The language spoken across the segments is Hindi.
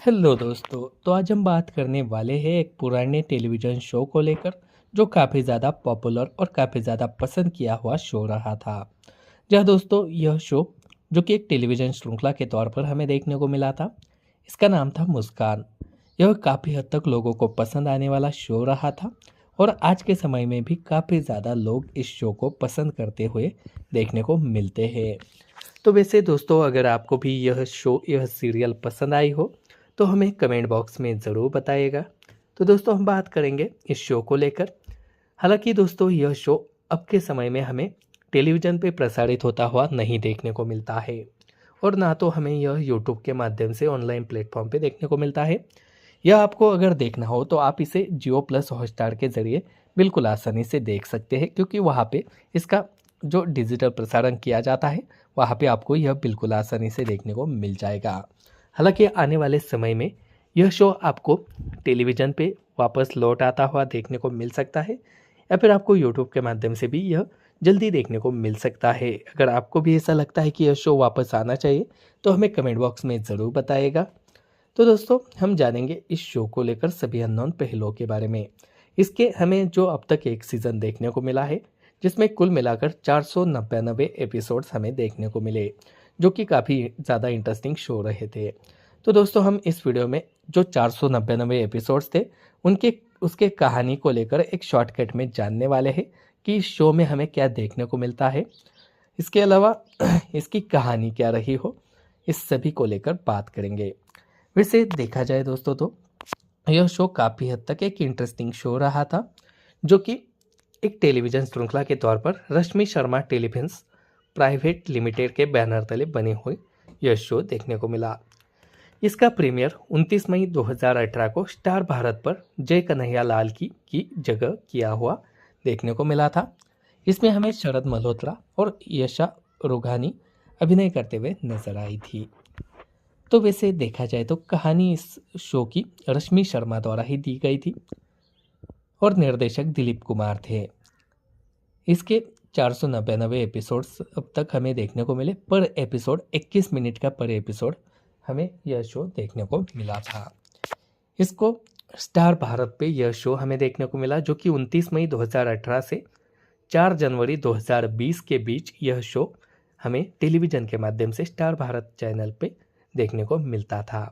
हेलो दोस्तों। तो आज हम बात करने वाले हैं एक पुराने टेलीविज़न शो को लेकर जो काफ़ी ज़्यादा पॉपुलर और काफ़ी ज़्यादा पसंद किया हुआ शो रहा था। जहाँ दोस्तों यह शो जो कि एक टेलीविज़न श्रृंखला के तौर पर हमें देखने को मिला था, इसका नाम था मुस्कान। यह काफ़ी हद तक लोगों को पसंद आने वाला शो रहा था और आज के समय में भी काफ़ी ज़्यादा लोग इस शो को पसंद करते हुए देखने को मिलते हैं। तो वैसे दोस्तों, अगर आपको भी यह शो यह सीरियल पसंद आई हो तो हमें कमेंट बॉक्स में ज़रूर बताइएगा। तो दोस्तों, हम बात करेंगे इस शो को लेकर। हालांकि दोस्तों, यह शो अब के समय में हमें टेलीविज़न पे प्रसारित होता हुआ नहीं देखने को मिलता है और ना तो हमें यह यूट्यूब के माध्यम से ऑनलाइन प्लेटफॉर्म पे देखने को मिलता है। यह आपको अगर देखना हो तो आप इसे जियो प्लस हॉटस्टार के ज़रिए बिल्कुल आसानी से देख सकते हैं, क्योंकि वहाँ पे इसका जो डिजिटल प्रसारण किया जाता है वहाँ पे आपको यह बिल्कुल आसानी से देखने को मिल जाएगा। हालांकि आने वाले समय में यह शो आपको टेलीविज़न पे वापस लौट आता हुआ देखने को मिल सकता है या फिर आपको यूट्यूब के माध्यम से भी यह जल्दी देखने को मिल सकता है। अगर आपको भी ऐसा लगता है कि यह शो वापस आना चाहिए तो हमें कमेंट बॉक्स में ज़रूर बताइएगा। तो दोस्तों, हम जानेंगे इस शो को लेकर सभी अननोन पहलुओं के बारे में। इसके हमें जो अब तक एक सीज़न देखने को मिला है, जिसमें कुल मिलाकर 499 एपिसोड्स हमें देखने को मिले, जो कि काफ़ी ज़्यादा इंटरेस्टिंग शो रहे थे। तो दोस्तों, हम इस वीडियो में जो 499 एपिसोड्स थे उनके उसके कहानी को लेकर एक शॉर्टकट में जानने वाले हैं कि इस शो में हमें क्या देखने को मिलता है। इसके अलावा इसकी कहानी क्या रही हो, इस सभी को लेकर बात करेंगे। वैसे देखा जाए दोस्तों, तो यह शो काफ़ी हद तक एक इंटरेस्टिंग शो रहा था, जो कि एक टेलीविज़न श्रृंखला के तौर पर रश्मि शर्मा टेलीफिल्म्स प्राइवेट लिमिटेड के बैनर तले बने हुए यह शो देखने को मिला। इसका प्रीमियर 29 मई 2018 को स्टार भारत पर जय कन्हैया लाल की जगह किया हुआ देखने को मिला था। इसमें हमें शरद मल्होत्रा और यशा रोघानी अभिनय करते हुए नजर आई थी। तो वैसे देखा जाए तो कहानी इस शो की रश्मि शर्मा द्वारा ही दी गई थी और निर्देशक दिलीप कुमार थे। इसके 499 एपिसोड्स अब तक हमें देखने को मिले। पर एपिसोड 21 मिनट का पर एपिसोड हमें यह शो देखने को मिला था। इसको स्टार भारत पे यह शो हमें देखने को मिला, जो कि 29 मई 2018 से 4 जनवरी 2020 के बीच यह शो हमें टेलीविज़न के माध्यम से स्टार भारत चैनल पे देखने को मिलता था।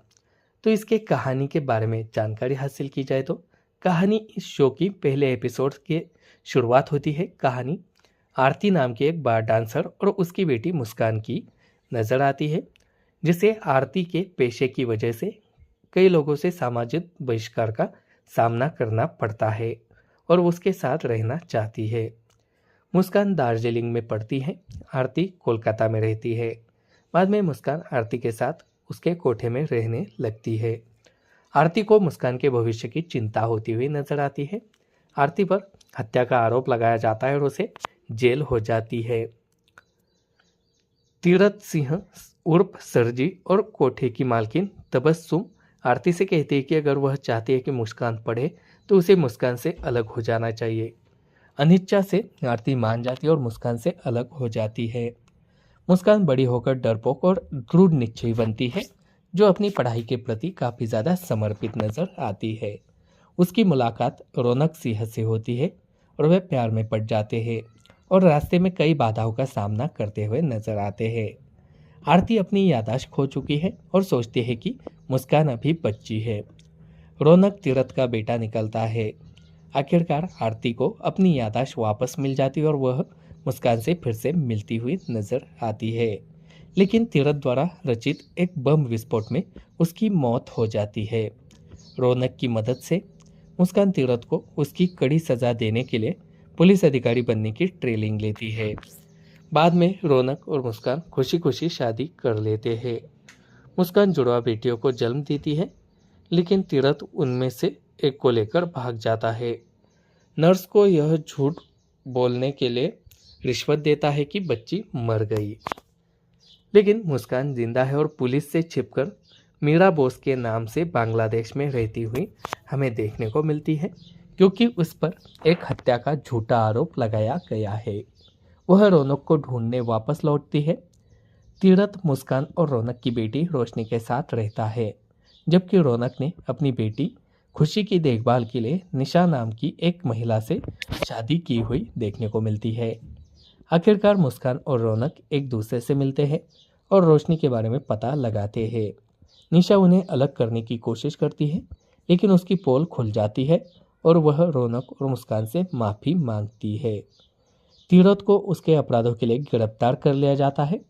तो इसके कहानी के बारे में जानकारी हासिल की जाए तो कहानी इस शो की पहले एपिसोड के शुरुआत होती है। कहानी आरती नाम के एक बार डांसर और उसकी बेटी मुस्कान की नज़र आती है, जिसे आरती के पेशे की वजह से कई लोगों से सामाजिक बहिष्कार का सामना करना पड़ता है और उसके साथ रहना चाहती है। मुस्कान दार्जिलिंग में पढ़ती है, आरती कोलकाता में रहती है। बाद में मुस्कान आरती के साथ उसके कोठे में रहने लगती है। आरती को मुस्कान के भविष्य की चिंता होती हुई नजर आती है। आरती पर हत्या का आरोप लगाया जाता है और उसे जेल हो जाती है। तीरथ सिंह उर्फ सरजी और कोठे की मालकिन तबस्सुम आरती से कहती है कि अगर वह चाहती है कि मुस्कान पढ़े तो उसे मुस्कान से अलग हो जाना चाहिए। अनिच्छा से आरती मान जाती है और मुस्कान से अलग हो जाती है। मुस्कान बड़ी होकर डरपोक और दृढ़ निश्चयी बनती है, जो अपनी पढ़ाई के प्रति काफ़ी ज़्यादा समर्पित नजर आती है। उसकी मुलाकात रौनक सिंह से होती है और वे प्यार में पड़ जाते हैं और रास्ते में कई बाधाओं का सामना करते हुए नजर आते हैं। आरती अपनी याददाश्त खो चुकी है और सोचती है कि मुस्कान अभी बच्ची है। रौनक तीरथ का बेटा निकलता है। आखिरकार आरती को अपनी याददाश्त वापस मिल जाती है और वह मुस्कान से फिर से मिलती हुई नजर आती है। लेकिन तीरथ द्वारा रचित एक बम विस्फोट में उसकी मौत हो जाती है। रौनक की मदद से मुस्कान तीरथ को उसकी कड़ी सजा देने के लिए पुलिस अधिकारी बनने की ट्रेनिंग लेती है। बाद में रौनक और मुस्कान खुशी खुशी शादी कर लेते हैं। मुस्कान जुड़वा बेटियों को जन्म देती है, लेकिन तीरथ उनमें से एक को लेकर भाग जाता है। नर्स को यह झूठ बोलने के लिए रिश्वत देता है कि बच्ची मर गई, लेकिन मुस्कान जिंदा है और पुलिस से छिपकर मीरा बोस के नाम से बांग्लादेश में रहती हुई हमें देखने को मिलती है, क्योंकि उस पर एक हत्या का झूठा आरोप लगाया गया है। वह रौनक को ढूंढने वापस लौटती है। तीरथ मुस्कान और रौनक की बेटी रोशनी के साथ रहता है, जबकि रौनक ने अपनी बेटी खुशी की देखभाल के लिए निशा नाम की एक महिला से शादी की हुई देखने को मिलती है। आखिरकार मुस्कान और रौनक एक दूसरे से मिलते हैं और रोशनी के बारे में पता लगाते हैं। निशा उन्हें अलग करने की कोशिश करती है, लेकिन उसकी पोल खुल जाती है और वह रौनक और मुस्कान से माफ़ी मांगती है। तीरथ को उसके अपराधों के लिए गिरफ्तार कर लिया जाता है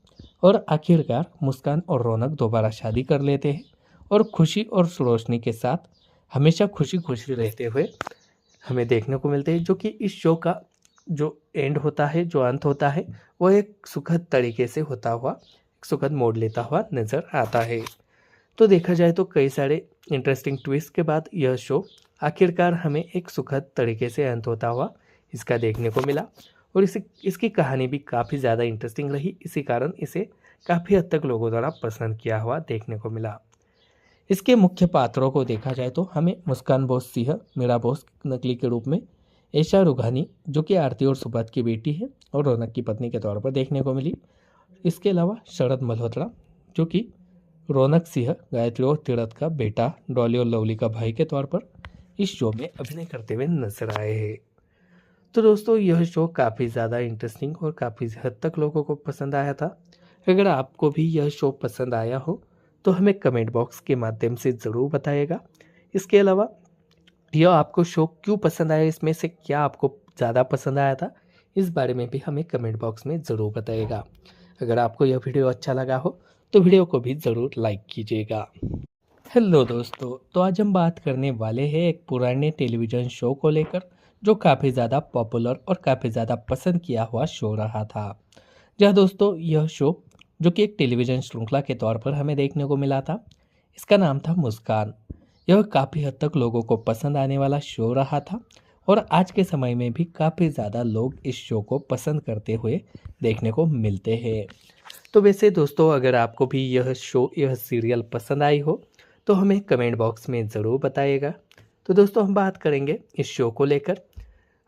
और आखिरकार मुस्कान और रौनक दोबारा शादी कर लेते हैं और खुशी और रोशनी के साथ हमेशा खुशी खुशी रहते हुए हमें देखने को मिलते हैं, जो कि इस शो का जो एंड होता है, जो अंत होता है, वो एक सुखद तरीके से होता हुआ, एक सुखद मोड़ लेता हुआ नजर आता है। तो देखा जाए तो कई सारे इंटरेस्टिंग ट्विस्ट के बाद यह शो आखिरकार हमें एक सुखद तरीके से अंत होता हुआ इसका देखने को मिला और इसकी कहानी भी काफ़ी ज़्यादा इंटरेस्टिंग रही। इसी कारण इसे काफ़ी हद तक लोगों द्वारा पसंद किया हुआ देखने को मिला। इसके मुख्य पात्रों को देखा जाए तो हमें मुस्कान बोस सिंह मीरा बोस नकली के रूप में, ऐशा रुघानी जो कि आरती और सुबोध की बेटी है और रौनक की पत्नी के तौर पर देखने को मिली। इसके अलावा शरद मल्होत्रा जो कि रौनक सिंह, गायत्री और तीरथ का बेटा, डॉली और लवली का भाई के तौर पर इस शो में अभिनय करते हुए नजर आए हैं। तो दोस्तों यह शो काफ़ी ज़्यादा इंटरेस्टिंग और काफ़ी हद तक लोगों को पसंद आया था। अगर आपको भी यह शो पसंद आया हो तो हमें कमेंट बॉक्स के माध्यम से ज़रूर बताइएगा। इसके अलावा यह आपको शो क्यों पसंद आया, इसमें से क्या आपको ज़्यादा पसंद आया था, इस बारे में भी हमें कमेंट बॉक्स में ज़रूर बताइएगा। अगर आपको यह वीडियो अच्छा लगा हो तो वीडियो को भी ज़रूर लाइक कीजिएगा। हेलो दोस्तों, तो आज हम बात करने वाले हैं एक पुराने टेलीविज़न शो को लेकर जो काफ़ी ज़्यादा पॉपुलर और काफ़ी ज़्यादा पसंद किया हुआ शो रहा था। जहाँ दोस्तों यह शो जो कि एक टेलीविज़न श्रृंखला के तौर पर हमें देखने को मिला था, इसका नाम था मुस्कान। यह काफ़ी हद तक लोगों को पसंद आने वाला शो रहा था और आज के समय में भी काफ़ी ज़्यादा लोग इस शो को पसंद करते हुए देखने को मिलते हैं। तो वैसे दोस्तों अगर आपको भी यह शो, यह सीरियल पसंद आई हो तो हमें कमेंट बॉक्स में ज़रूर बताइएगा। तो दोस्तों हम बात करेंगे इस शो को लेकर।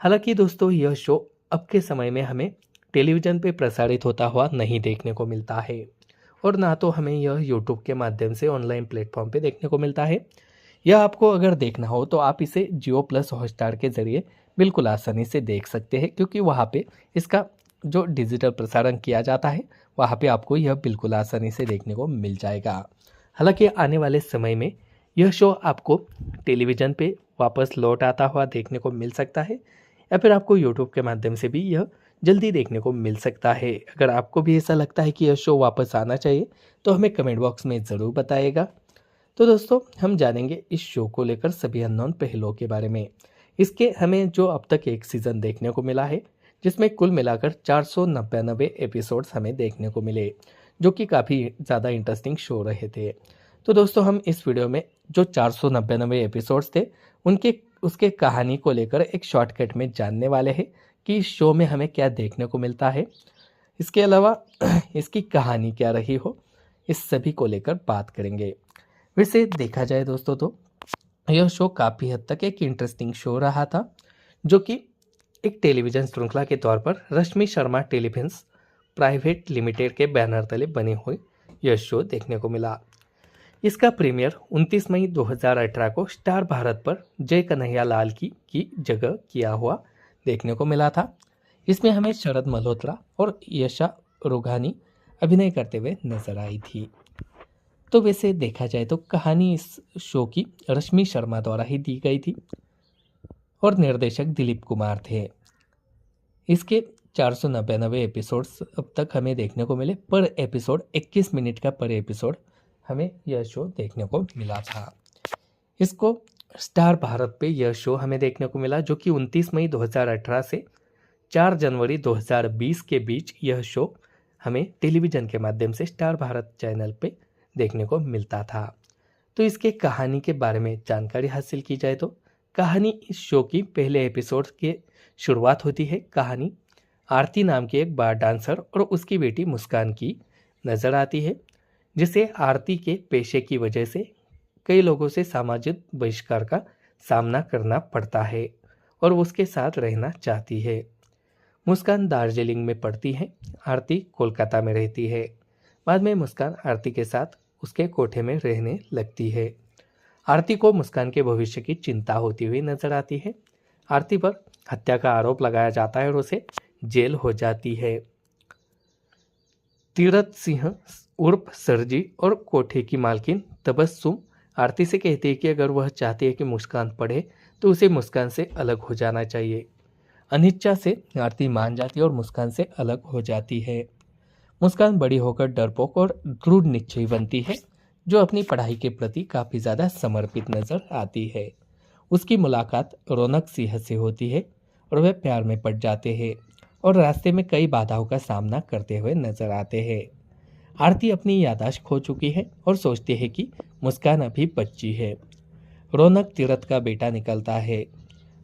हालांकि दोस्तों यह शो अब के समय में हमें टेलीविज़न पे प्रसारित होता हुआ नहीं देखने को मिलता है और ना तो हमें यह यूट्यूब के माध्यम से ऑनलाइन प्लेटफॉर्म पे देखने को मिलता है। यह आपको अगर देखना हो तो आप इसे जियो प्लस हॉटस्टार के ज़रिए बिल्कुल आसानी से देख सकते हैं, क्योंकि वहाँ पे इसका जो डिजिटल प्रसारण किया जाता है वहाँ पे आपको यह बिल्कुल आसानी से देखने को मिल जाएगा। हालांकि आने वाले समय में यह शो आपको टेलीविज़न पे वापस लौट आता हुआ देखने को मिल सकता है या फिर आपको यूट्यूब के माध्यम से भी यह जल्दी देखने को मिल सकता है। अगर आपको भी ऐसा लगता है कि यह शो वापस आना चाहिए तो हमें कमेंट बॉक्स में ज़रूर बताइएगा। तो दोस्तों हम जानेंगे इस शो को लेकर सभी अननोन पहलुओं के बारे में। इसके हमें जो अब तक एक सीज़न देखने को मिला है जिसमें कुल मिलाकर 499 एपिसोड्स हमें देखने को मिले, जो कि काफ़ी ज़्यादा इंटरेस्टिंग शो रहे थे। तो दोस्तों हम इस वीडियो में जो 499 एपिसोड्स थे उनके उसके कहानी को लेकर एक शॉर्टकट में जानने वाले हैं कि इस शो में हमें क्या देखने को मिलता है। इसके अलावा इसकी कहानी क्या रही हो, इस सभी को लेकर बात करेंगे। वैसे देखा जाए दोस्तों तो यह शो काफ़ी हद तक एक इंटरेस्टिंग शो रहा था, जो कि एक टेलीविज़न श्रृंखला के तौर पर रश्मि शर्मा टेलीफिल्म्स प्राइवेट लिमिटेड के बैनर तले बनी हुई यह शो देखने को मिला। इसका प्रीमियर 29 मई 2018 को स्टार भारत पर जय कन्हैया लाल की जगह किया हुआ देखने को मिला था। इसमें हमें शरद मल्होत्रा और यशा रुघानी अभिनय करते हुए नजर आई थी। तो वैसे देखा जाए तो कहानी इस शो की रश्मि शर्मा द्वारा ही दी गई थी और निर्देशक दिलीप कुमार थे। इसके 499 एपिसोड्स अब तक हमें देखने को मिले। पर एपिसोड 21 मिनट का पर एपिसोड हमें यह शो देखने को मिला था। इसको स्टार भारत पे यह शो हमें देखने को मिला, जो कि 29 मई 2018 से 4 जनवरी 2020 के बीच यह शो हमें टेलीविज़न के माध्यम से स्टार भारत चैनल पे देखने को मिलता था। तो इसके कहानी के बारे में जानकारी हासिल की जाए तो कहानी इस शो की पहले एपिसोड के शुरुआत होती है। कहानी आरती नाम की एक बार डांसर और उसकी बेटी मुस्कान की नज़र आती है, जिसे आरती के पेशे की वजह से कई लोगों से सामाजिक बहिष्कार का सामना करना पड़ता है और उसके साथ रहना चाहती है। मुस्कान दार्जिलिंग में पढ़ती है, आरती कोलकाता में रहती है। बाद में मुस्कान आरती के साथ उसके कोठे में रहने लगती है आरती को मुस्कान के भविष्य की चिंता होती हुई नजर आती है। आरती पर हत्या का आरोप लगाया जाता है और उसे जेल हो जाती है। तीरथ सिंह उर्फ सरजी और कोठे की मालकिन तबस्सुम आरती से कहती है कि अगर वह चाहती है कि मुस्कान पढ़े तो उसे मुस्कान से अलग हो जाना चाहिए। अनिच्छा से आरती मान जाती है और मुस्कान से अलग हो जाती है। मुस्कान बड़ी होकर डरपोक और दृढ़ निश्चयी बनती है, जो अपनी पढ़ाई के प्रति काफी ज्यादा समर्पित नजर आती है। उसकी मुलाकात रौनक सिंह से होती है और वे प्यार में पड़ जाते हैं और रास्ते में कई बाधाओं का सामना करते हुए नजर आते हैं। आरती अपनी याददाश्त खो चुकी है और सोचती है कि मुस्कान अभी बच्ची है। रौनक तीरथ का बेटा निकलता है।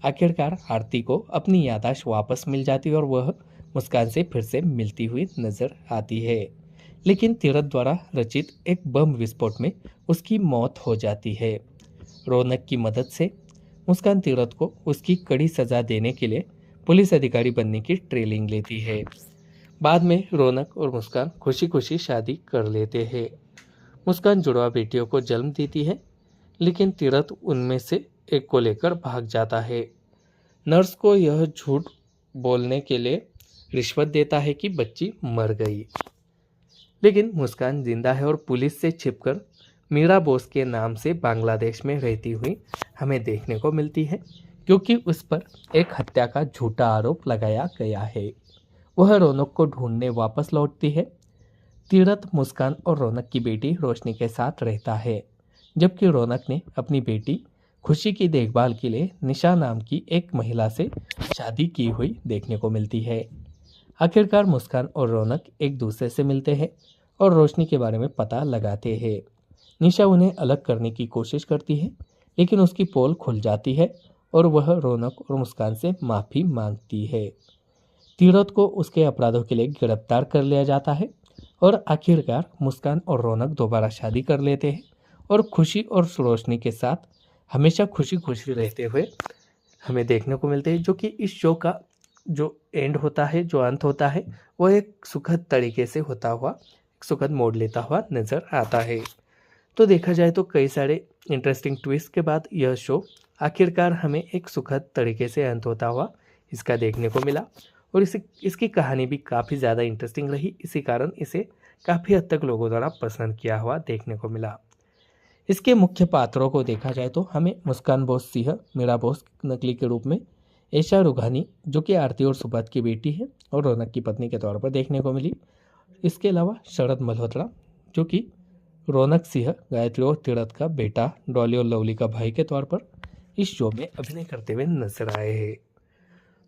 आखिरकार आरती को अपनी याददाश्त वापस मिल जाती है और वह मुस्कान से फिर से मिलती हुई नजर आती है। लेकिन तीरथ द्वारा रचित एक बम विस्फोट में उसकी मौत हो जाती है। रौनक की मदद से मुस्कान तीरथ को उसकी कड़ी सजा देने के लिए पुलिस अधिकारी बनने की ट्रेनिंग लेती है। बाद में रौनक और मुस्कान खुशी खुशी शादी कर लेते हैं। मुस्कान जुड़वा बेटियों को जन्म देती है, लेकिन तीरथ उनमें से एक को लेकर भाग जाता है। नर्स को यह झूठ बोलने के लिए रिश्वत देता है कि बच्ची मर गई, लेकिन मुस्कान जिंदा है और पुलिस से छिपकर मीरा बोस के नाम से बांग्लादेश में रहती हुई हमें देखने को मिलती है, क्योंकि उस पर एक हत्या का झूठा आरोप लगाया गया है। वह रौनक को ढूंढने वापस लौटती है। तीरथ मुस्कान और रौनक की बेटी रोशनी के साथ रहता है, जबकि रौनक ने अपनी बेटी खुशी की देखभाल के लिए निशा नाम की एक महिला से शादी की हुई देखने को मिलती है। आखिरकार मुस्कान और रौनक एक दूसरे से मिलते हैं और रोशनी के बारे में पता लगाते हैं। निशा उन्हें अलग करने की कोशिश करती है, लेकिन उसकी पोल खुल जाती है और वह रौनक और मुस्कान से माफी मांगती है। तीरथ को उसके अपराधों के लिए गिरफ्तार कर लिया जाता है और आखिरकार मुस्कान और रौनक दोबारा शादी कर लेते हैं और खुशी और रोशनी के साथ हमेशा खुशी खुशी रहते हुए हमें देखने को मिलते हैं, जो कि इस शो का जो एंड होता है, जो अंत होता है, वो एक सुखद तरीके से होता हुआ, एक सुखद मोड़ लेता हुआ नजर आता है। तो देखा जाए तो कई सारे इंटरेस्टिंग ट्विस्ट के बाद यह शो आखिरकार हमें एक सुखद तरीके से अंत होता हुआ इसका देखने को मिला और इसकी कहानी भी काफ़ी ज़्यादा इंटरेस्टिंग रही। इसी कारण इसे काफ़ी हद तक लोगों द्वारा पसंद किया हुआ देखने को मिला। इसके मुख्य पात्रों को देखा जाए तो हमें मुस्कान बोस सिंह मीरा बोस नकली के रूप में, ऐशा रुघानी जो कि आरती और सुबात की बेटी है और रौनक की पत्नी के तौर पर देखने को मिली। इसके अलावा शरद मल्होत्रा जो कि रौनक सिंह, गायत्री और तीरथ का बेटा, डॉली और लवली का भाई के तौर पर इस शो में अभिनय करते हुए नजर आए हैं।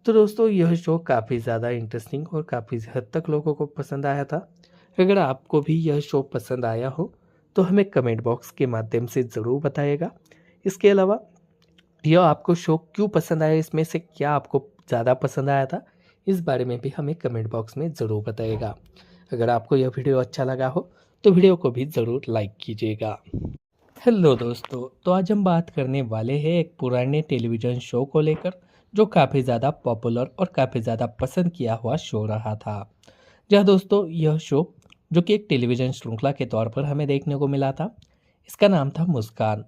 तो दोस्तों यह शो काफ़ी ज़्यादा इंटरेस्टिंग और काफ़ी हद तक लोगों को पसंद आया था। अगर आपको भी यह शो पसंद आया हो तो हमें कमेंट बॉक्स के माध्यम से ज़रूर बताइएगा। इसके अलावा यह आपको शो क्यों पसंद आया, इसमें से क्या आपको ज़्यादा पसंद आया था, इस बारे में भी हमें कमेंट बॉक्स में ज़रूर बताइएगा। अगर आपको यह वीडियो अच्छा लगा हो तो वीडियो को भी ज़रूर लाइक कीजिएगा। हेलो दोस्तों, तो आज हम बात करने वाले हैं एक पुराने टेलीविज़न शो को लेकर, जो काफ़ी ज़्यादा पॉपुलर और काफ़ी ज़्यादा पसंद किया हुआ शो रहा था। जहाँ दोस्तों यह शो जो कि एक टेलीविज़न श्रृंखला के तौर पर हमें देखने को मिला था, इसका नाम था मुस्कान।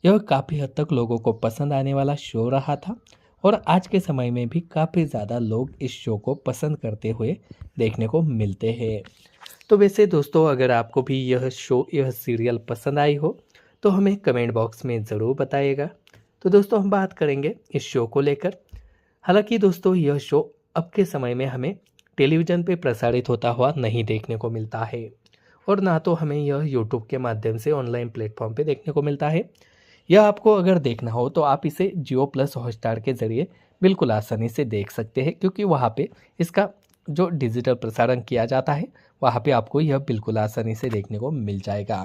यह काफ़ी हद तक लोगों को पसंद आने वाला शो रहा था और आज के समय में भी काफ़ी ज़्यादा लोग इस शो को पसंद करते हुए देखने को मिलते हैं। तो वैसे दोस्तों अगर आपको भी यह शो, यह सीरियल पसंद आई हो तो हमें कमेंट बॉक्स में ज़रूर बताइएगा। तो दोस्तों हम बात करेंगे इस शो को लेकर। हालांकि दोस्तों यह शो अब के समय में हमें टेलीविज़न पे प्रसारित होता हुआ नहीं देखने को मिलता है और ना तो हमें यह यूट्यूब के माध्यम से ऑनलाइन प्लेटफॉर्म पे देखने को मिलता है। यह आपको अगर देखना हो तो आप इसे जियो प्लस हॉटस्टार के ज़रिए बिल्कुल आसानी से देख सकते हैं, क्योंकि वहाँ पे इसका जो डिजिटल प्रसारण किया जाता है वहाँ पे आपको यह बिल्कुल आसानी से देखने को मिल जाएगा।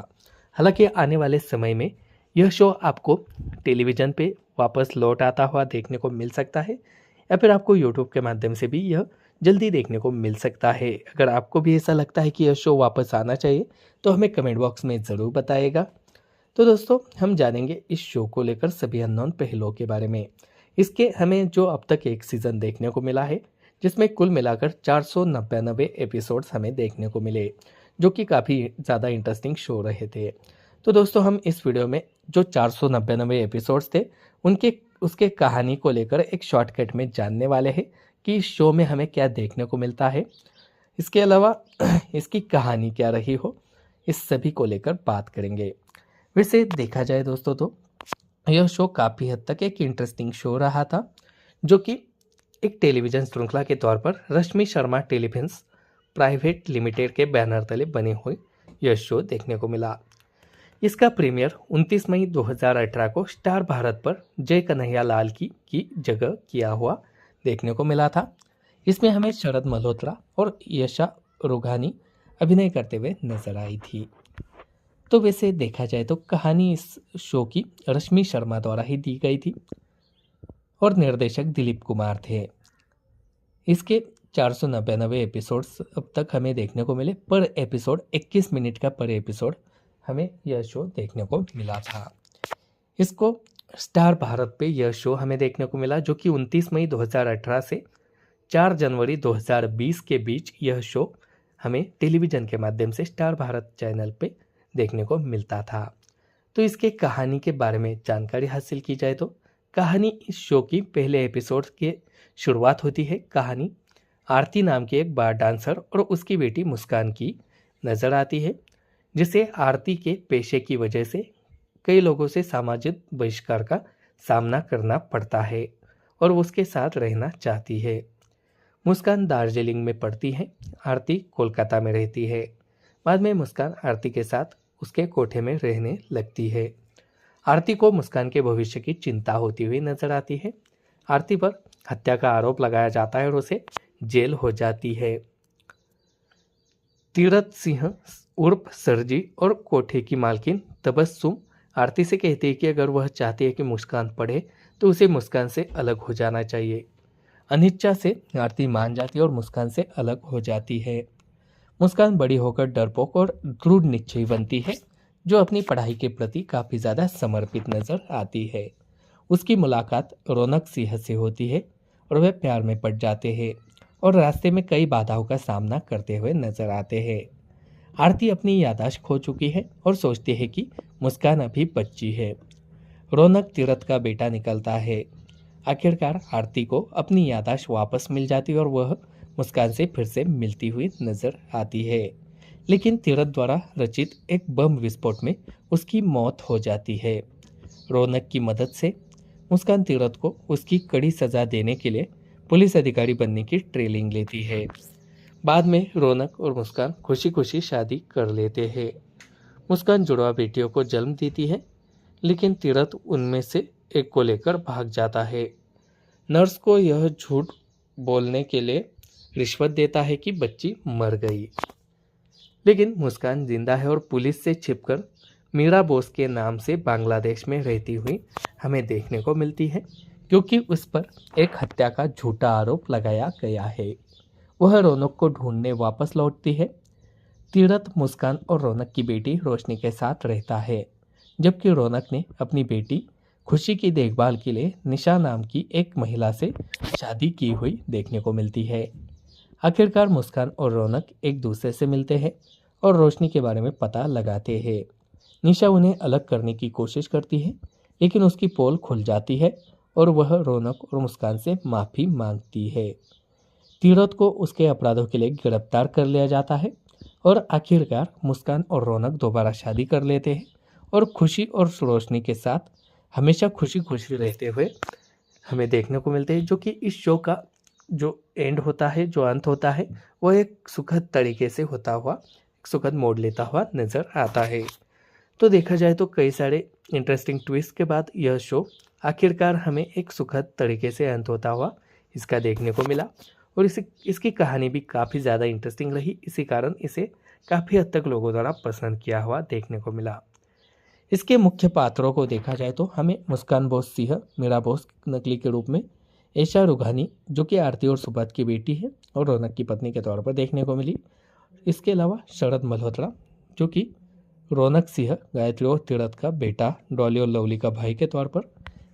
हालांकि आने वाले समय में यह शो आपको टेलीविज़न पे वापस लौट आता हुआ देखने को मिल सकता है या फिर आपको यूट्यूब के माध्यम से भी यह जल्दी देखने को मिल सकता है। अगर आपको भी ऐसा लगता है कि यह शो वापस आना चाहिए तो हमें कमेंट बॉक्स में ज़रूर बताइएगा। तो दोस्तों हम जानेंगे इस शो को लेकर सभी अननोन पहलुओं के बारे में। इसके हमें जो अब तक एक सीज़न देखने को मिला है, जिसमें कुल मिलाकर 499 एपिसोड्स हमें देखने को मिले, जो कि काफ़ी ज़्यादा इंटरेस्टिंग शो रहे थे। तो दोस्तों हम इस वीडियो में जो 499 एपिसोड्स थे उनके उसके कहानी को लेकर एक शॉर्टकट में जानने वाले हैं कि इस शो में हमें क्या देखने को मिलता है। इसके अलावा इसकी कहानी क्या रही हो, इस सभी को लेकर बात करेंगे। वैसे देखा जाए दोस्तों तो यह शो काफ़ी हद तक एक इंटरेस्टिंग शो रहा था, जो कि एक टेलीविज़न श्रृंखला के तौर पर रश्मि शर्मा टेलीफिल्म्स प्राइवेट लिमिटेड के बैनर तले बने हुए यह शो देखने को मिला। इसका प्रीमियर 29 मई 2018 को स्टार भारत पर जय कन्हैया लाल की जगह किया हुआ देखने को मिला था। इसमें हमें शरद मल्होत्रा और यशा रोघानी अभिनय करते हुए नजर आई थी। तो वैसे देखा जाए तो कहानी इस शो की रश्मि शर्मा द्वारा ही दी गई थी और निर्देशक दिलीप कुमार थे। इसके 499 एपिसोड्स अब तक हमें देखने को मिले। पर एपिसोड 21 मिनट का पर एपिसोड हमें यह शो देखने को मिला था। इसको स्टार भारत पे यह शो हमें देखने को मिला, जो कि 29 मई 2018 से 4 जनवरी 2020 के बीच यह शो हमें टेलीविज़न के माध्यम से स्टार भारत चैनल पे देखने को मिलता था। तो इसके कहानी के बारे में जानकारी हासिल की जाए तो कहानी इस शो की पहले एपिसोड के शुरुआत होती है। कहानी आरती नाम की एक बार डांसर और उसकी बेटी मुस्कान की नज़र आती है, जिसे आरती के पेशे की वजह से कई लोगों से सामाजिक बहिष्कार का सामना करना पड़ता है और उसके साथ रहना चाहती है। मुस्कान दार्जिलिंग में पढ़ती है, आरती कोलकाता में रहती है। बाद में मुस्कान आरती के साथ उसके कोठे में रहने लगती है। आरती को मुस्कान के भविष्य की चिंता होती हुई नजर आती है। आरती पर हत्या का आरोप लगाया जाता है और उसे जेल हो जाती है। तीरथ सिंह उर्फ सरजी और कोठे की मालकिन तबस्सुम आरती से कहती है कि अगर वह चाहती है कि मुस्कान पढ़े तो उसे मुस्कान से अलग हो जाना चाहिए। अनिच्छा से आरती मान जाती है और मुस्कान से अलग हो जाती है। मुस्कान बड़ी होकर डरपोक और दृढ़ निश्चयी बनती है, जो अपनी पढ़ाई के प्रति काफ़ी ज़्यादा समर्पित नजर आती है। उसकी मुलाकात रौनक सिंह से होती है और वे प्यार में पड़ जाते हैं और रास्ते में कई बाधाओं का सामना करते हुए नजर आते हैं। आरती अपनी याददाश्त खो चुकी है और सोचती है कि मुस्कान अभी बच्ची है। रौनक तीरथ का बेटा निकलता है। आखिरकार आरती को अपनी याददाश्त वापस मिल जाती है और वह मुस्कान से फिर से मिलती हुई नजर आती है। लेकिन तीरथ द्वारा रचित एक बम विस्फोट में उसकी मौत हो जाती है। रौनक की मदद से मुस्कान तीरथ को उसकी कड़ी सजा देने के लिए पुलिस अधिकारी बनने की ट्रेनिंग लेती है। बाद में रौनक और मुस्कान खुशी खुशी शादी कर लेते हैं। मुस्कान जुड़वा बेटियों को जन्म देती है, लेकिन तीरथ उनमें से एक को लेकर भाग जाता है। नर्स को यह झूठ बोलने के लिए रिश्वत देता है कि बच्ची मर गई, लेकिन मुस्कान जिंदा है और पुलिस से छिपकर मीरा बोस के नाम से बांग्लादेश में रहती हुई हमें देखने को मिलती है, क्योंकि उस पर एक हत्या का झूठा आरोप लगाया गया है। वह रौनक को ढूंढने वापस लौटती है। तीरथ मुस्कान और रौनक की बेटी रोशनी के साथ रहता है, जबकि रौनक ने अपनी बेटी खुशी की देखभाल के लिए निशा नाम की एक महिला से शादी की हुई देखने को मिलती है। आखिरकार मुस्कान और रौनक एक दूसरे से मिलते हैं और रोशनी के बारे में पता लगाते हैं। निशा उन्हें अलग करने की कोशिश करती है, लेकिन उसकी पोल खुल जाती है और वह रौनक और मुस्कान से माफ़ी मांगती है। तीरथ को उसके अपराधों के लिए गिरफ्तार कर लिया जाता है और आखिरकार मुस्कान और रौनक दोबारा शादी कर लेते हैं और खुशी और रोशनी के साथ हमेशा खुशी खुशी रहते हुए हमें देखने को मिलते हैं, जो कि इस शो का जो एंड होता है, जो अंत होता है, वो एक सुखद तरीके से होता हुआ, एक सुखद मोड़ लेता हुआ नज़र आता है। तो देखा जाए तो कई सारे इंटरेस्टिंग ट्विस्ट के बाद यह शो आखिरकार हमें एक सुखद तरीके से अंत होता हुआ इसका देखने को मिला और इसकी कहानी भी काफ़ी ज़्यादा इंटरेस्टिंग रही। इसी कारण इसे काफ़ी हद तक लोगों द्वारा पसंद किया हुआ देखने को मिला। इसके मुख्य पात्रों को देखा जाए तो हमें मुस्कान बोस सिंह मीरा बोस नकली के रूप में, ऐशा रुघानी जो कि आरती और सुबोध की बेटी है और रौनक की पत्नी के तौर पर देखने को मिली। इसके अलावा शरद मल्होत्रा जो कि रौनक सिंह, गायत्री और तीरथ का बेटा, डॉली और लवली का भाई के तौर पर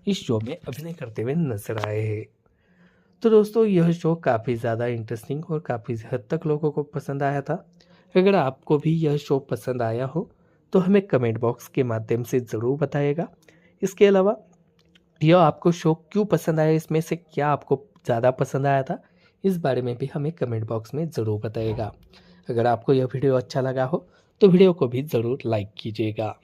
इस शो में अभिनय करते हुए नजर आए हैं। तो दोस्तों यह शो काफ़ी ज़्यादा इंटरेस्टिंग और काफ़ी हद तक लोगों को पसंद आया था। अगर आपको भी यह शो पसंद आया हो तो हमें कमेंट बॉक्स के माध्यम से ज़रूर बताइएगा। इसके अलावा यह आपको शो क्यों पसंद आया, इसमें से क्या आपको ज़्यादा पसंद आया था, इस बारे में भी हमें कमेंट बॉक्स में ज़रूर बताइएगा। अगर आपको यह वीडियो अच्छा लगा हो तो वीडियो को भी ज़रूर लाइक कीजिएगा।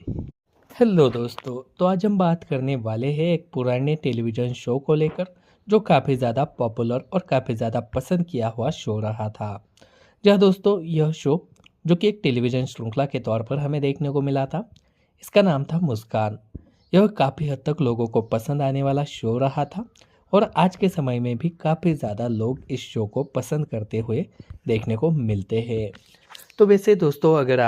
हेलो दोस्तों, तो आज हम बात करने वाले हैं एक पुराने टेलीविज़न शो को लेकर जो काफ़ी ज़्यादा पॉपुलर और काफ़ी ज़्यादा पसंद किया हुआ शो रहा था। जहाँ दोस्तों यह शो जो कि एक टेलीविज़न श्रृंखला के तौर पर हमें देखने को मिला था, इसका नाम था मुस्कान। यह काफ़ी हद तक लोगों को पसंद आने वाला शो रहा था और आज के समय में भी काफ़ी ज़्यादा लोग इस शो को पसंद करते हुए देखने को मिलते हैं। तो वैसे दोस्तों, अगर